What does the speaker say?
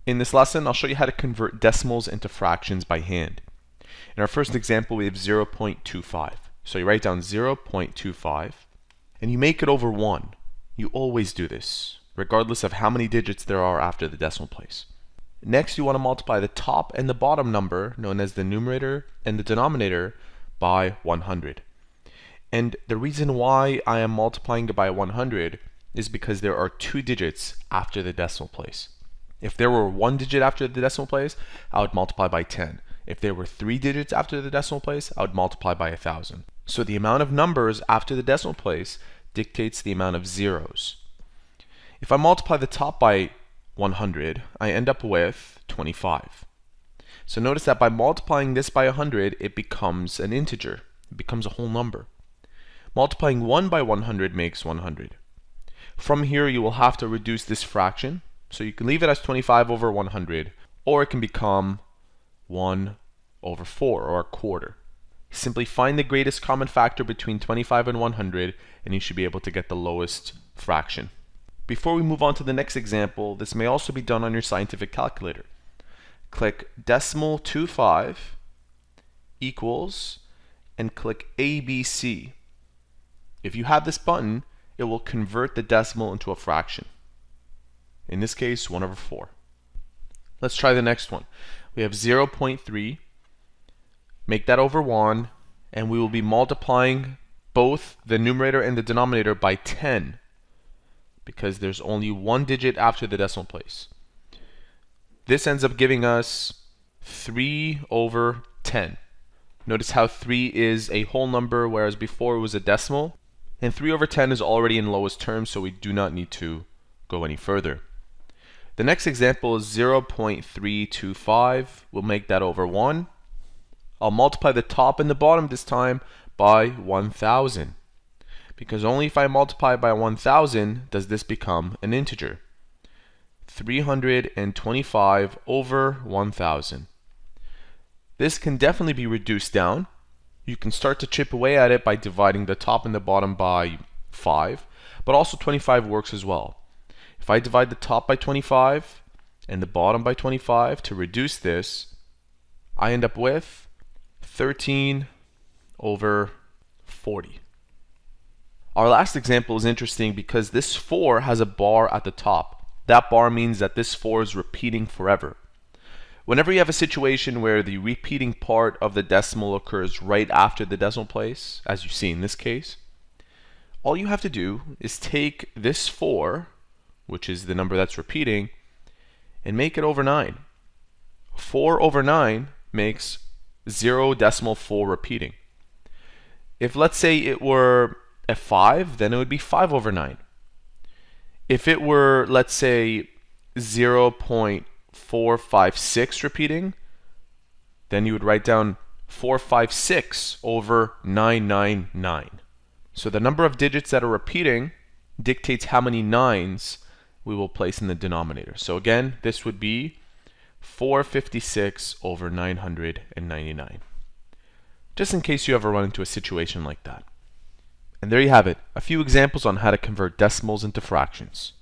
In this lesson, I'll show you how to convert decimals into fractions by hand. In our first example, we have 0.25. So you write down 0.25 and you make it over 1. You always do this, regardless of how many digits there are after the decimal place. Next, you want to multiply the top and the bottom number, known as the numerator and the denominator, by 100. And the reason why I am multiplying it by 100 is because there are 2 digits after the decimal place. If there were 1 digit after the decimal place, I would multiply by 10. If there were 3 digits after the decimal place, I would multiply by 1,000. So the amount of numbers after the decimal place dictates the amount of zeros. If I multiply the top by 100, I end up with 25. So notice that by multiplying this by 100, it becomes an integer. It becomes a whole number. Multiplying 1 by 100 makes 100. From here, you will have to reduce this fraction. So you can leave it as 25 over 100, or it can become 1 over 4, or a quarter. Simply find the greatest common factor between 25 and 100, and you should be able to get the lowest fraction. Before we move on to the next example, this may also be done on your scientific calculator. Click decimal 25 equals, and click ABC. If you have this button, it will convert the decimal into a fraction. In this case, 1 over 4. Let's try the next one. We have 0.3. Make that over 1, and we will be multiplying both the numerator and the denominator by 10 because there's only 1 digit after the decimal place. This ends up giving us 3 over 10. Notice how 3 is a whole number, whereas before it was a decimal. And 3 over 10 is already in lowest terms, so we do not need to go any further. The next example is 0.325. We'll make that over 1. I'll multiply the top and the bottom this time by 1,000. Because only if I multiply by 1,000 does this become an integer. 325 over 1,000. This can definitely be reduced down. You can start to chip away at it by dividing the top and the bottom by 5, but also 25 works as well. If I divide the top by 25 and the bottom by 25 to reduce this, I end up with 13 over 40. Our last example is interesting because this 4 has a bar at the top. That bar means that this 4 is repeating forever. Whenever you have a situation where the repeating part of the decimal occurs right after the decimal place, as you see in this case, all you have to do is take this 4, which is the number that's repeating, and make it over 9. 4 over 9 makes 0.4 repeating. If let's say it were a 5, then it would be 5 over 9. If it were, let's say, 0.456 repeating, then you would write down 456 over 999. So the number of digits that are repeating dictates how many 9s we will place in the denominator. So again, this would be 456 over 999. Just in case you ever run into a situation like that. And there you have it, a few examples on how to convert decimals into fractions.